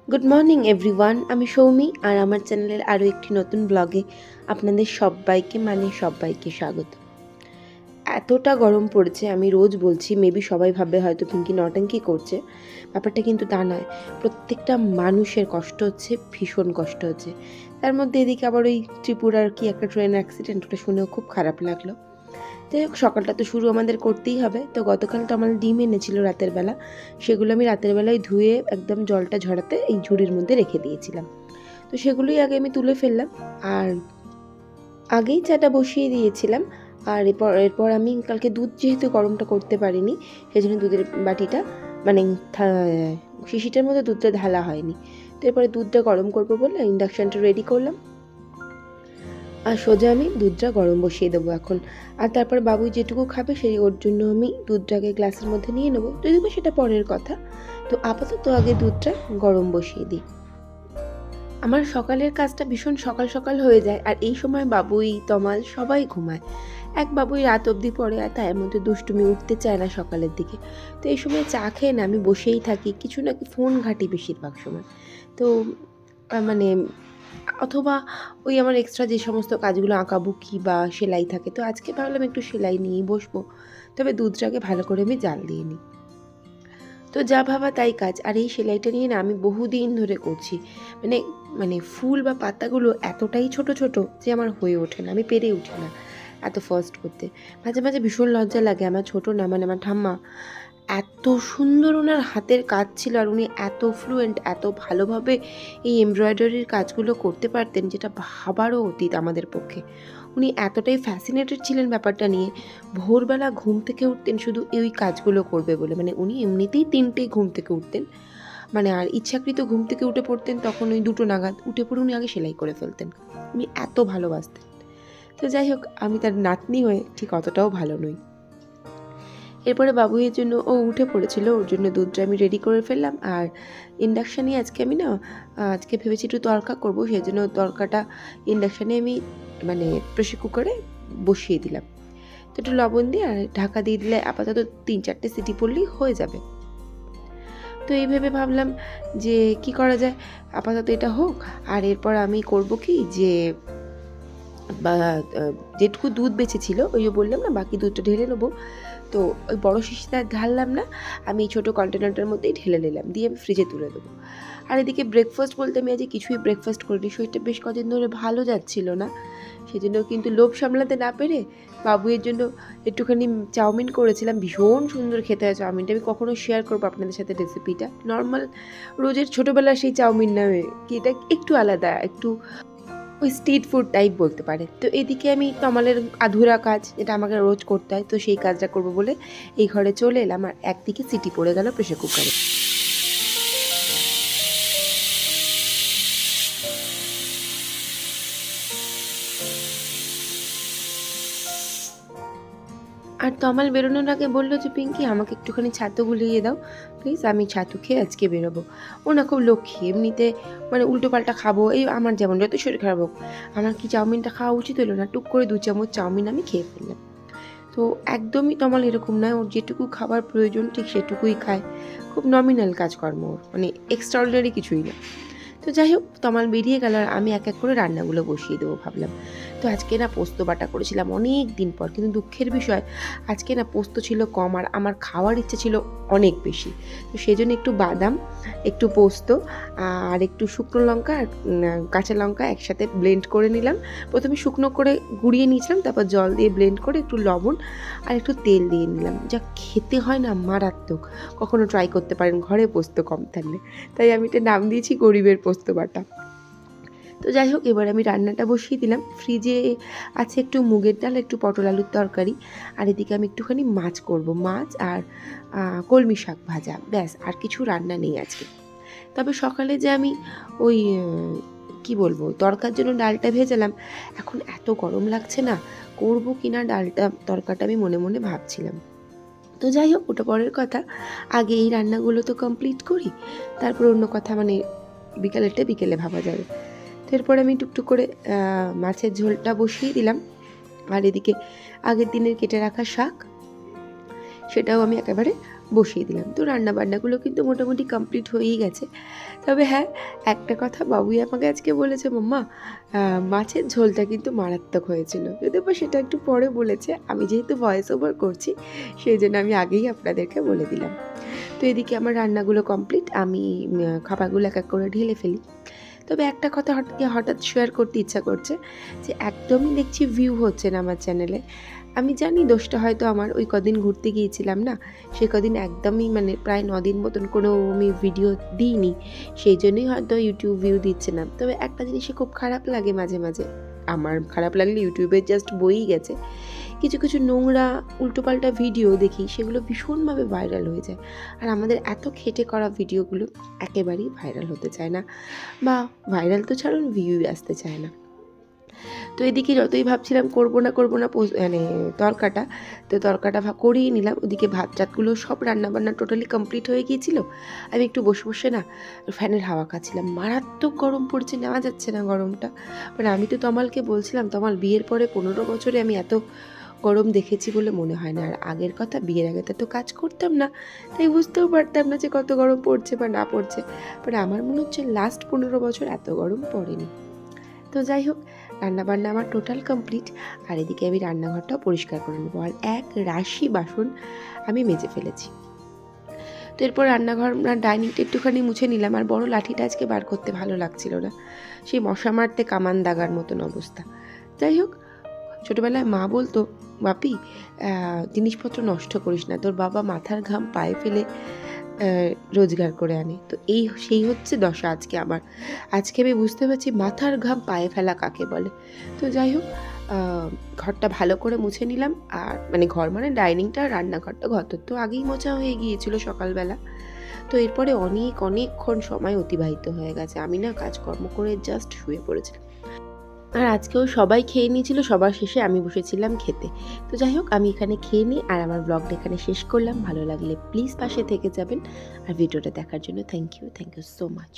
Good morning everyone, আমি সৌমি আর আমার চ্যানেলের আরও একটি নতুন ব্লগে আপনাদের সবাইকে স্বাগত। এতটা গরম পড়েছে, আমি রোজ বলছি, মেবি সবাই ভাববে হয়তো পিঙ্কি নটাঙ্কি করছে, ব্যাপারটা কিন্তু তা নয়। প্রত্যেকটা মানুষের কষ্ট হচ্ছে, ভীষণ কষ্ট হচ্ছে। তার মধ্যে এদিকে আবার ওই ত্রিপুরার কি একটা ট্রেন অ্যাক্সিডেন্ট, ওটা শুনেও খুব খারাপ লাগলো। যাই হোক, সকালটা তো শুরু আমাদের করতেই হবে। তো গতকাল তো আমার ডিম এনেছিল রাতের বেলা, সেগুলো আমি রাতের বেলায় ধুয়ে একদম জলটা ঝরাতে এই ঝুড়ির মধ্যে রেখে দিয়েছিলাম। তো সেগুলোই আগে আমি তুলে ফেললাম, আর আগেই চাটা বসিয়ে দিয়েছিলাম। আর এরপর আমি কালকে দুধ যেহেতু গরমটা করতে পারিনি, সেই জন্য দুধের বাটিটা মানে শিশিটার মধ্যে দুধটা ঢালা হয়নি। তো এরপরে দুধটা গরম করবো বলে ইন্ডাকশানটা রেডি করলাম, আর সোজা আমি দুধটা গরম বসিয়ে দেবো এখন। আর তারপর বাবু যেটুকু খাবে সেই ওর জন্য আমি দুধটাকে গ্লাসের মধ্যে নিয়ে নেবো, যদিও সেটা পরের কথা। তো আপাতত আগে দুধটা গরম বসিয়ে দিই। আমার সকালের কাজটা ভীষণ সকাল সকাল হয়ে যায়, আর এই সময় বাবুই তমাল সবাই ঘুমায়। এক বাবুই রাত অবধি পড়ে, আর তার মধ্যে দুষ্টুমি, উঠতে চায় না সকালের দিকে। তো এই সময় চা খেয়ে না আমি বসেই থাকি, কিছু না কি ফোন ঘাঁটি বেশিরভাগ সময়। তো মানে অথবা ওই আমার এক্সট্রা যে সমস্ত কাজগুলো আঁকাবুকি বা সেলাই থাকে, তো আজকে ভাবলাম একটু সেলাই নিয়েই বসবো। তবে দুধটাকে ভালো করে আমি জাল দিয়ে নিই। তো যা ভাবা তাই কাজ। আর এই সেলাইটা নিয়ে না আমি বহুদিন ধরে করছি। মানে মানে ফুল বা পাতাগুলো এতটাই ছোট ছোট যে আমার হয়ে ওঠে না, আমি পেরে উঠি না এত ফার্স্ট করতে। মাঝে মাঝে ভীষণ লজ্জা লাগে। আমার ছোটো না, মানে আমার ঠাম্মা এত সুন্দর ওনার হাতের কাজ ছিল, আর উনি এত ফ্লুয়েন্ট, এত ভালোভাবে এই এমব্রয়ডারির কাজগুলো করতে পারতেন, যেটা ভাবারও অতীত আমাদের পক্ষে। উনি এতটাই ফ্যাসিনেটেড ছিলেন ব্যাপারটা নিয়ে। ভোরবেলা ঘুম থেকে উঠতেন শুধু এই কাজগুলো করবে বলে। মানে উনি এমনিতেই 3টেয় ঘুম থেকে উঠতেন, মানে আর ইচ্ছাকৃত ঘুম থেকে উঠে পড়তেন তখন ওই 2টো নাগাদ। উঠে পড়ে উনি আগে সেলাই করে ফেলতেন, উনি এত ভালোবাসতেন। তো যাই হোক, আমি তার নাতনি হয়ে ঠিক অতটাও ভালো নই। এরপরে বাবুইয়ের জন্য ও উঠে পড়েছিল, ওর জন্য দুধটা আমি রেডি করে ফেললাম। আর ইন্ডাকশানে আজকে ভেবেছি একটু তড়কা করবো, সেই জন্য তড়কাটা ইন্ডাকশানে আমি মানে প্রেশার কুকারে বসিয়ে দিলাম। তো একটু লবণ দিয়ে আর ঢাকা দিয়ে দিলে আপাতত 3-4টে সিটি পড়লেই হয়ে যাবে। তো এই ভেবে ভাবলাম যে কি করা যায়, আপাতত এটা হোক। আর এরপর আমি করব কি, যে যেটুকু দুধ বেঁচেছিল ওই বললাম না, বাকি দুধটা ঢেলে নেবো। তো ওই বড়ো শিশিটা ঢাললাম না, আমি এই ছোটো কন্টেনারটার মধ্যেই ঢেলে নিলাম, দিয়ে আমি ফ্রিজে তুলে দেবো। আর এদিকে ব্রেকফাস্ট বলতে আমি আজকে কিছুই ব্রেকফাস্ট করিনি, শরীরটা বেশ কদিন ধরে ভালো যাচ্ছিল না। সেই জন্য কিন্তু লোভ সামলাতে না পেরে বাবুয়ের জন্য একটুখানি চাউমিন করেছিলাম। ভীষণ সুন্দর খেতে হয় চাউমিনটা, আমি কখনো শেয়ার করবো আপনাদের সাথে রেসিপিটা। নর্মাল রোজের ছোটোবেলার সেই চাউমিন নয়, কি এটা একটু আলাদা, একটু ওই স্ট্রিট ফুড টাইপ বলতে পারে। তো এদিকে আমি তমালের আধুরা কাজ, যেটা আমাকে রোজ করতে হয়, তো সেই কাজটা করবো বলে এই ঘরে চলে এলাম। আর একদিকে সিটি পড়ে গেল প্রেশার কুকারে। আর তমাল বেরোনোর আগে বললো যে পিঙ্কি আমাকে একটুখানি ছাতু গুলিয়ে দাও প্লিজ, আমি ছাতু খেয়ে আজকে বেরোবো। ও না খুব লক্ষ্মী, এমনিতে মানে উল্টো পাল্টা খাবো, এই আমার যেমন যত শরীর খারাপ হোক, আমার কি চাউমিনটা খাওয়া উচিত হলো না? টুক করে 2 চামচ চাউমিন আমি খেয়ে ফেললাম। তো একদমই তমাল এরকম নয়, ওর যেটুকু খাবার প্রয়োজন ঠিক সেটুকুই খায়। খুব নমিনাল কাজকর্ম ওর, মানে এক্সট্রাঅর্ডিনারি কিছুই না। তো যাই হোক, তমাল বেরিয়ে গেল আর আমি এক এক করে রান্নাগুলো বসিয়ে দেবো ভাবলাম। তো আজকে না পোস্ত বাটা করেছিলাম অনেক দিন পর, কিন্তু দুঃখের বিষয় আজকে না পোস্ত ছিল কম, আর আমার খাওয়ার ইচ্ছে ছিল অনেক বেশি। তো সেই জন্য একটু বাদাম, একটু পোস্ত আর একটু শুকনো লঙ্কা আর কাঁচা লঙ্কা একসাথে ব্লেন্ড করে নিলাম। প্রথমে শুকনো করে গুঁড়িয়ে নিয়েছিলাম, তারপর জল দিয়ে ব্লেন্ড করে একটু লবণ আর একটু তেল দিয়ে নিলাম। যা খেতে হয় না মারাত্মক, কখনো ট্রাই করতে পারেন ঘরে পোস্ত কম থাকলে। তাই আমি এটা নাম দিয়েছি গরিবের পোস্ত বাটা। তো যাই হোক, এবার আমি রান্নাটা বসিয়ে দিলাম। ফ্রিজে আছে একটু মুগের ডাল, একটু পটল আলুর তরকারি, আর এদিকে আমি একটুখানি মাছ করব, মাছ আর কলমি শাক ভাজা, ব্যাস। আর কিছু রান্না নেই আজকে। তবে সকালে যে আমি ওই কি বলবো, তরকার জন্য ডালটা ভেজালাম, এখন এত গরম লাগছে না, করবো কিনা ডালটা তরকাটা আমি মনে মনে ভাবছিলাম। তো যাই হোক, ওটা পরের কথা, আগে এই রান্নাগুলো তো কমপ্লিট করি, তারপর অন্য কথা, মানে বিকেলেরটা বিকেলে ভাবা যাবে। তো এরপরে আমি টুকটুক করে মাছের ঝোলটা বসিয়ে দিলাম। আর এদিকে আগের দিনের কেটে রাখা শাক, সেটাও আমি একেবারে বসিয়ে দিলাম। তো রান্নাবান্নাগুলো কিন্তু মোটামুটি কমপ্লিট হয়েই গেছে। তবে হ্যাঁ, একটা কথা বাবুই আমাকে আজকে বলেছে, মাম্মা মাছের ঝোলটা কিন্তু মারাত্মক হয়েছিল। যদিও বা সেটা একটু পরে বলেছে, আমি যেহেতু ভয়েস ওভার করছি সেই জন্য আমি আগেই আপনাদেরকে বলে দিলাম। তো এদিকে আমার রান্নাগুলো কমপ্লিট, আমি খাবারগুলো এক এক করে ঢেলে ফেলি। তবে একটা কথা হঠাৎ শেয়ার করতে ইচ্ছা করছে যে একদমই দেখছি ভিউ হচ্ছে না আমার চ্যানেলে। আমি জানি দোষটা হয়তো আমার, ওই কদিন ঘুরতে গিয়েছিলাম না, সে কদিন একদমই মানে প্রায় 9 দিন মতন কোনো আমি ভিডিও দিইনি, সেই জন্যই হয়তো ইউটিউব ভিউ দিচ্ছে না। তবে একটা জিনিসই খুব খারাপ লাগে মাঝে মাঝে, আমার খারাপ লাগলে ইউটিউবে জাস্ট বইই গেছে, কিছু কিছু নোংরা উল্টোপাল্টা ভিডিও দেখি, সেগুলো ভীষণভাবে ভাইরাল হয়ে যায়। আর আমাদের এত খেটে করা ভিডিওগুলো একেবারেই ভাইরাল হতে চায় না, বা ভাইরাল তো ছাড়ুন, ভিউ আসতে চায় না। তো এদিকে যতই ভাবছিলাম করবো না মানে তরকাটা করিয়ে নিলাম। ওদিকে ভাত টাতগুলো সব রান্নাবান্না টোটালি কমপ্লিট হয়ে গিয়েছিল। আমি একটু বসে বসে না ফ্যানের হাওয়া খাচ্ছিলাম। মারাত্মক গরম পড়ছে, নেওয়া যাচ্ছে না গরমটা। মানে আমি তো তমালকে বলছিলাম, তমাল বিয়ের পরে 15 বছরে আমি এত গরম দেখেছি বলে মনে হয় না। আর আগের কথা, বিয়ের আগে তো কাজ করতাম না, তাই বুঝতেও পারতাম না যে কত গরম পড়ছে বা না পড়ছে। বাট আমার মনে হচ্ছে লাস্ট 15 বছর এত গরম পড়েনি। তো যাই হোক, রান্নাবান্না আমার টোটাল কমপ্লিট। আর এদিকে আমি রান্নাঘরটাও পরিষ্কার করে নেবো, আর এক রাশি বাসন আমি মেজে ফেলেছি। তো এরপর রান্নাঘর ডাইনিংটা একটুখানি মুছে নিলাম। আর বড় লাঠিটা আজকে বার করতে ভালো লাগছিল না, সেই মশা মারতে কামান দাগার মতন অবস্থা। যাই হোক, ছোটোবেলায় মা বলতো, বাপি জিনিসপত্র নষ্ট করিস না, তোর বাবা মাথার ঘাম পায়ে ফেলে রোজগার করে আনে। তো সেই হচ্ছে দশা আজকে আমার। আজকে আমি বুঝতে পারছি মাথার ঘাম পায়ে ফেলা কাকে বলে। তো যাই হোক, ঘরটা ভালো করে মুছে নিলাম। আর মানে ঘর মানে ডাইনিংটা, রান্নাঘরটা, ঘর তো আগেই মোছা হয়ে গিয়েছিল সকালবেলা। তো এরপরে অনেকক্ষণ সময় অতিবাহিত হয়ে গেছে, আমি না কাজকর্ম করে জাস্ট শুয়ে পড়েছিলাম। আর আজকেও সবাই খেয়ে নিয়েছিল, সবার শেষে আমি বসেছিলাম খেতে। তো যাই হোক, আমি এখানে খেয়ে নিই আর আমার ব্লগটা এখানে শেষ করলাম। ভালো লাগলে প্লিজ পাশে থেকে যাবেন। আর ভিডিওটা দেখার জন্য থ্যাংক ইউ সো মাচ।